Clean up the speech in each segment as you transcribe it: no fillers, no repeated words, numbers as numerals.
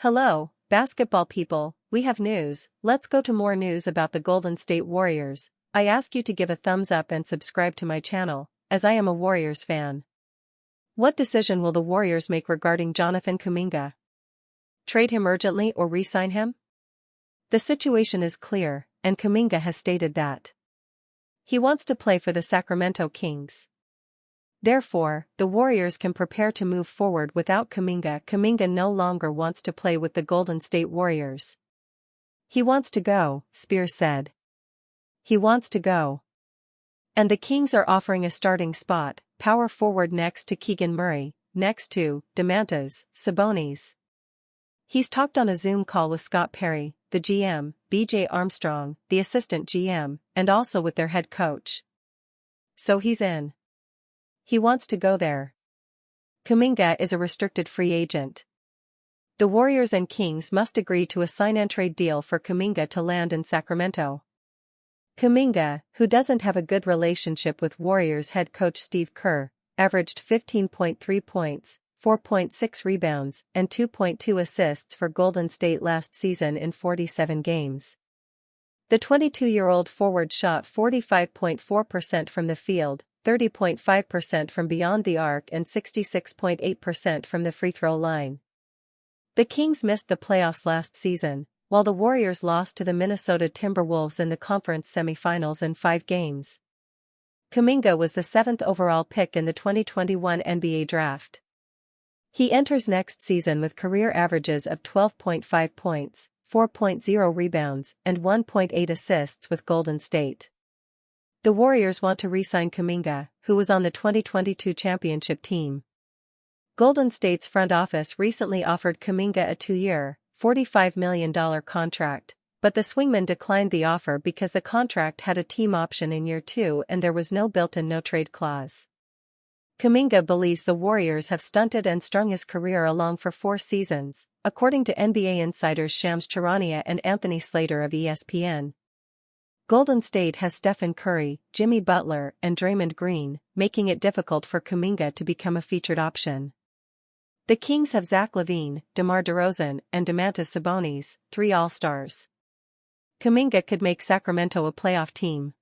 Hello, basketball people, we have news. Let's go to more news about the Golden State Warriors. I ask you to give a thumbs up and subscribe to my channel, as I am a Warriors fan. What decision will the Warriors make regarding Jonathan Kuminga? Trade him urgently or re-sign him? The situation is clear, and Kuminga has stated that he wants to play for the Sacramento Kings. Therefore, the Warriors can prepare to move forward without Kuminga. Kuminga no longer wants to play with the Golden State Warriors. He wants to go, Spears said. He wants to go. And the Kings are offering a starting spot, power forward next to Keegan Murray, next to Domantas Sabonis. He's talked on a Zoom call with Scott Perry, the GM, BJ Armstrong, the assistant GM, and also with their head coach. So he's in. He wants to go there. Kuminga is a restricted free agent. The Warriors and Kings must agree to a sign-and-trade deal for Kuminga to land in Sacramento. Kuminga, who doesn't have a good relationship with Warriors head coach Steve Kerr, averaged 15.3 points, 4.6 rebounds, and 2.2 assists for Golden State last season in 47 games. The 22-year-old forward shot 45.4% from the field, 30.5% from beyond the arc and 66.8% from the free throw line. The Kings missed the playoffs last season, while the Warriors lost to the Minnesota Timberwolves in the conference semifinals in 5 games. Kuminga was the 7th overall pick in the 2021 NBA draft. He enters next season with career averages of 12.5 points, 4.0 rebounds, and 1.8 assists with Golden State. The Warriors want to re-sign Kuminga, who was on the 2022 championship team. Golden State's front office recently offered Kuminga a 2-year, $45 million contract, but the swingman declined the offer because the contract had a team option in year 2 and there was no built-in no-trade clause. Kuminga believes the Warriors have stunted and strung his career along for 4 seasons, according to NBA insiders Shams Charania and Anthony Slater of ESPN. Golden State has Stephen Curry, Jimmy Butler, and Draymond Green, making it difficult for Kuminga to become a featured option. The Kings have Zach LaVine, DeMar DeRozan, and Domantas Sabonis, 3 All-Stars. Kuminga could make Sacramento a playoff team.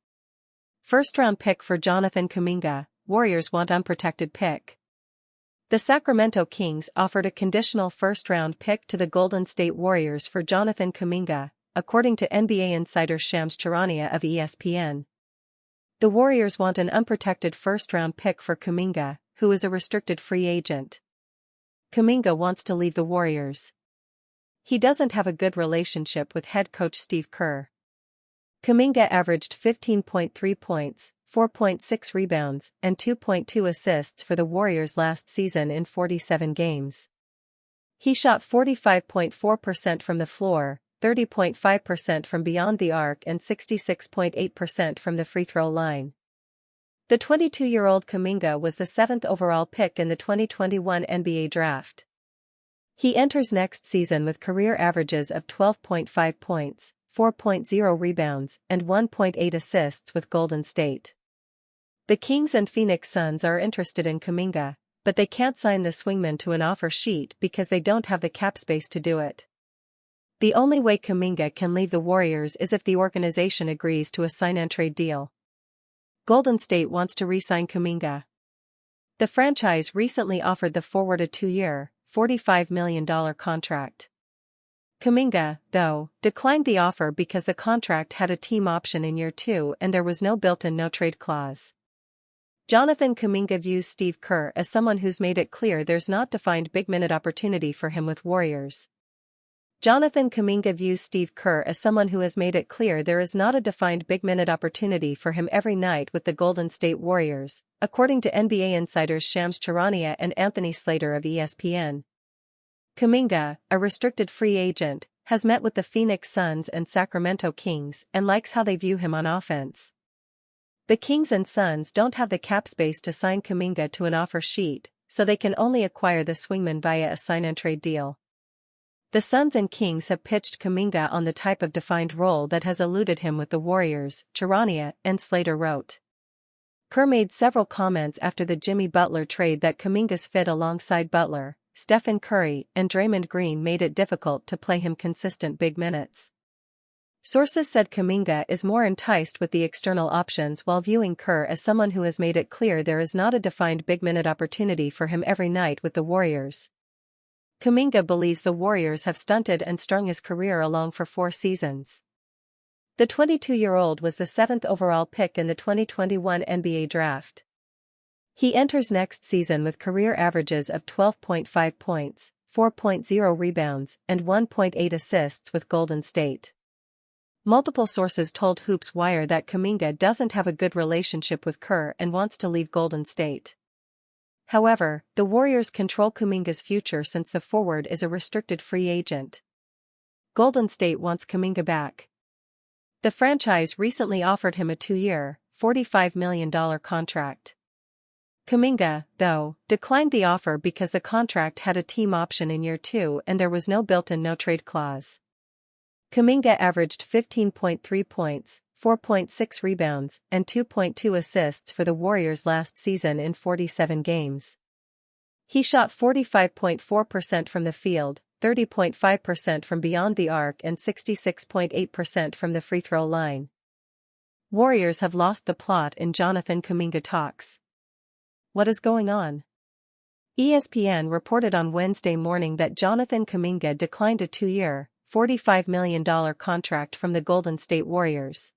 First-round pick for Jonathan Kuminga. Warriors want unprotected pick. The Sacramento Kings offered a conditional first-round pick to the Golden State Warriors for Jonathan Kuminga, according to NBA insider Shams Charania of ESPN. The Warriors want an unprotected first-round pick for Kuminga, who is a restricted free agent. Kuminga wants to leave the Warriors. He doesn't have a good relationship with head coach Steve Kerr. Kuminga averaged 15.3 points, 4.6 rebounds, and 2.2 assists for the Warriors last season in 47 games. He shot 45.4% from the floor, 30.5% from beyond the arc and 66.8% from the free throw line. The 22-year-old Kuminga was the 7th overall pick in the 2021 NBA draft. He enters next season with career averages of 12.5 points, 4.0 rebounds, and 1.8 assists with Golden State. The Kings and Phoenix Suns are interested in Kuminga, but they can't sign the swingman to an offer sheet because they don't have the cap space to do it. The only way Kuminga can leave the Warriors is if the organization agrees to a sign-and-trade deal. Golden State wants to re-sign Kuminga. The franchise recently offered the forward a 2-year, $45 million contract. Kuminga, though, declined the offer because the contract had a team option in year 2 and there was no built-in no-trade clause. Jonathan Kuminga views Steve Kerr as someone who's made it clear there's not defined big-minute opportunity for him with Warriors. Jonathan Kuminga views Steve Kerr as someone who has made it clear there is not a defined big-minute opportunity for him every night with the Golden State Warriors, according to NBA insiders Shams Charania and Anthony Slater of ESPN. Kuminga, a restricted free agent, has met with the Phoenix Suns and Sacramento Kings and likes how they view him on offense. The Kings and Suns don't have the cap space to sign Kuminga to an offer sheet, so they can only acquire the swingman via a sign-and-trade deal. The Suns and Kings have pitched Kuminga on the type of defined role that has eluded him with the Warriors, Charania and Slater wrote. Kerr made several comments after the Jimmy Butler trade that Kuminga's fit alongside Butler, Stephen Curry and Draymond Green made it difficult to play him consistent big minutes. Sources said Kuminga is more enticed with the external options while viewing Kerr as someone who has made it clear there is not a defined big-minute opportunity for him every night with the Warriors. Kuminga believes the Warriors have stunted and strung his career along for 4 seasons. The 22-year-old was the 7th overall pick in the 2021 NBA draft. He enters next season with career averages of 12.5 points, 4.0 rebounds, and 1.8 assists with Golden State. Multiple sources told Hoops Wire that Kuminga doesn't have a good relationship with Kerr and wants to leave Golden State. However, the Warriors control Kuminga's future since the forward is a restricted free agent. Golden State wants Kuminga back. The franchise recently offered him a 2-year, $45 million contract. Kuminga, though, declined the offer because the contract had a team option in year 2 and there was no built-in no-trade clause. Kuminga averaged 15.3 points, 4.6 rebounds, and 2.2 assists for the Warriors last season in 47 games. He shot 45.4% from the field, 30.5% from beyond the arc and 66.8% from the free throw line. Warriors have lost the plot in Jonathan Kuminga talks. What is going on? ESPN reported on Wednesday morning that Jonathan Kuminga declined a 2-year, $45 million contract from the Golden State Warriors.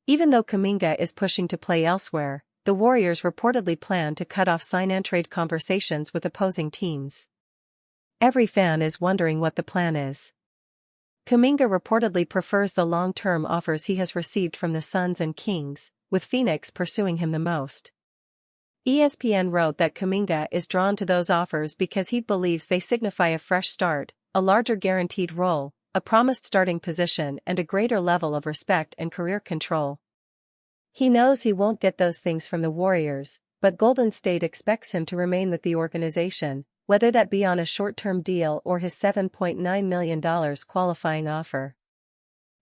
Even though Kuminga is pushing to play elsewhere, the Warriors reportedly plan to cut off sign-and-trade conversations with opposing teams. Every fan is wondering what the plan is. Kuminga reportedly prefers the long-term offers he has received from the Suns and Kings, with Phoenix pursuing him the most. ESPN wrote that Kuminga is drawn to those offers because he believes they signify a fresh start, a larger guaranteed role, a promised starting position and a greater level of respect and career control. He knows he won't get those things from the Warriors, but Golden State expects him to remain with the organization, whether that be on a short-term deal or his $7.9 million qualifying offer.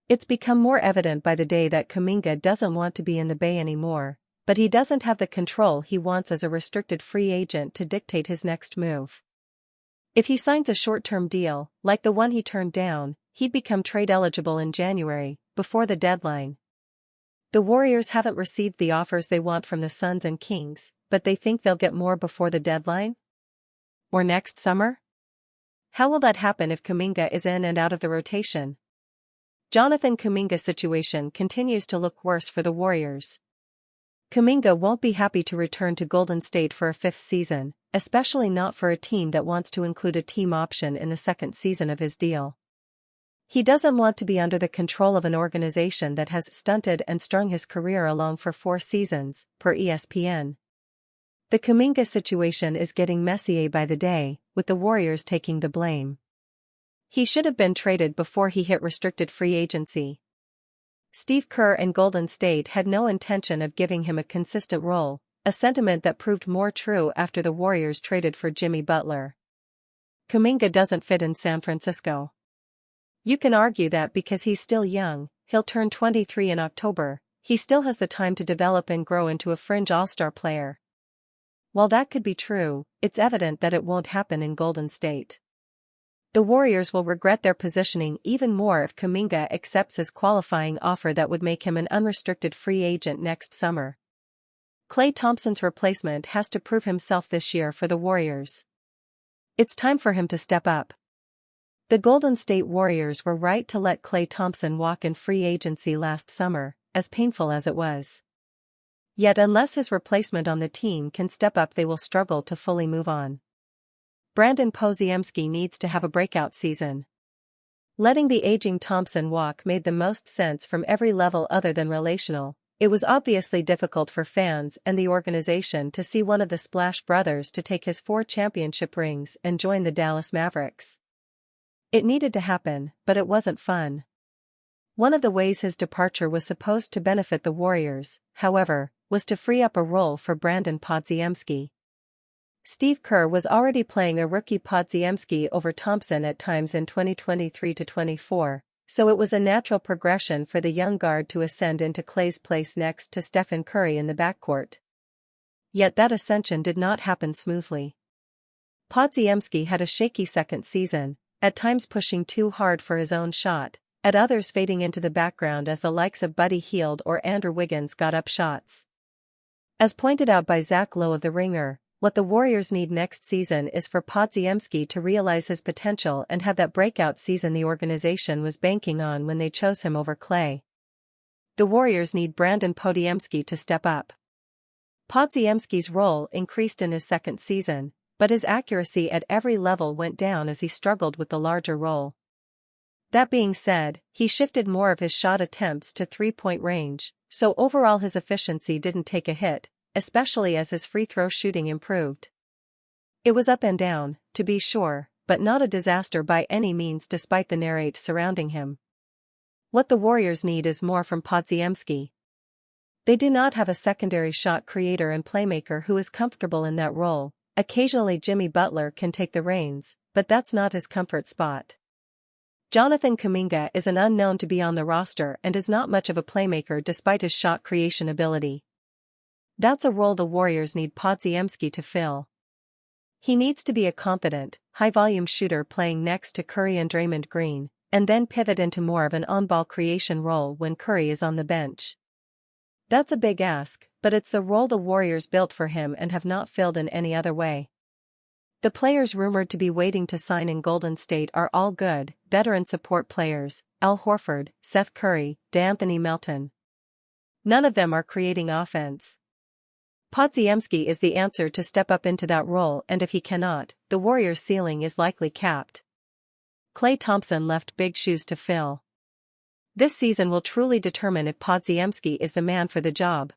It's become more evident by the day that Kuminga doesn't want to be in the Bay anymore, but he doesn't have the control he wants as a restricted free agent to dictate his next move. If he signs a short-term deal, like the one he turned down, he'd become trade eligible in January, before the deadline. The Warriors haven't received the offers they want from the Suns and Kings, but they think they'll get more before the deadline? Or next summer? How will that happen if Kuminga is in and out of the rotation? Jonathan Kuminga's situation continues to look worse for the Warriors. Kuminga won't be happy to return to Golden State for a 5th season, especially not for a team that wants to include a team option in the 2nd season of his deal. He doesn't want to be under the control of an organization that has stunted and strung his career along for 4 seasons, per ESPN. The Kuminga situation is getting messier by the day, with the Warriors taking the blame. He should have been traded before he hit restricted free agency. Steve Kerr and Golden State had no intention of giving him a consistent role, a sentiment that proved more true after the Warriors traded for Jimmy Butler. Kuminga doesn't fit in San Francisco. You can argue that because he's still young, he'll turn 23 in October, he still has the time to develop and grow into a fringe all-star player. While that could be true, it's evident that it won't happen in Golden State. The Warriors will regret their positioning even more if Kuminga accepts his qualifying offer that would make him an unrestricted free agent next summer. Klay Thompson's replacement has to prove himself this year for the Warriors. It's time for him to step up. The Golden State Warriors were right to let Klay Thompson walk in free agency last summer, as painful as it was. Yet unless his replacement on the team can step up, they will struggle to fully move on. Brandon Podziemski needs to have a breakout season. Letting the aging Thompson walk made the most sense from every level other than relational. It was obviously difficult for fans and the organization to see one of the Splash Brothers to take his 4 championship rings and join the Dallas Mavericks. It needed to happen, but it wasn't fun. One of the ways his departure was supposed to benefit the Warriors, however, was to free up a role for Brandon Podziemski. Steve Kerr was already playing a rookie Podziemski over Thompson at times in 2023-24, so it was a natural progression for the young guard to ascend into Klay's place next to Stephen Curry in the backcourt. Yet that ascension did not happen smoothly. Podziemski had a shaky second season, at times pushing too hard for his own shot, at others fading into the background as the likes of Buddy Hield or Andrew Wiggins got up shots. As pointed out by Zach Lowe of The Ringer, what the Warriors need next season is for Podziemski to realize his potential and have that breakout season the organization was banking on when they chose him over Klay. The Warriors need Brandon Podziemski to step up. Podziemski's role increased in his second season, but his accuracy at every level went down as he struggled with the larger role. That being said, he shifted more of his shot attempts to three-point range, so overall his efficiency didn't take a hit, especially as his free throw shooting improved. It was up and down, to be sure, but not a disaster by any means despite the narrate surrounding him. What the Warriors need is more from Podziemski. They do not have a secondary shot creator and playmaker who is comfortable in that role. Occasionally Jimmy Butler can take the reins, but that's not his comfort spot. Jonathan Kuminga is an unknown to be on the roster and is not much of a playmaker despite his shot creation ability. That's a role the Warriors need Podziemski to fill. He needs to be a confident, high-volume shooter playing next to Curry and Draymond Green, and then pivot into more of an on-ball creation role when Curry is on the bench. That's a big ask, but it's the role the Warriors built for him and have not filled in any other way. The players rumored to be waiting to sign in Golden State are all good, veteran support players: Al Horford, Seth Curry, D'Anthony Melton. None of them are creating offense. Podziemski is the answer to step up into that role, and if he cannot, the Warriors' ceiling is likely capped. Klay Thompson left big shoes to fill. This season will truly determine if Podziemski is the man for the job.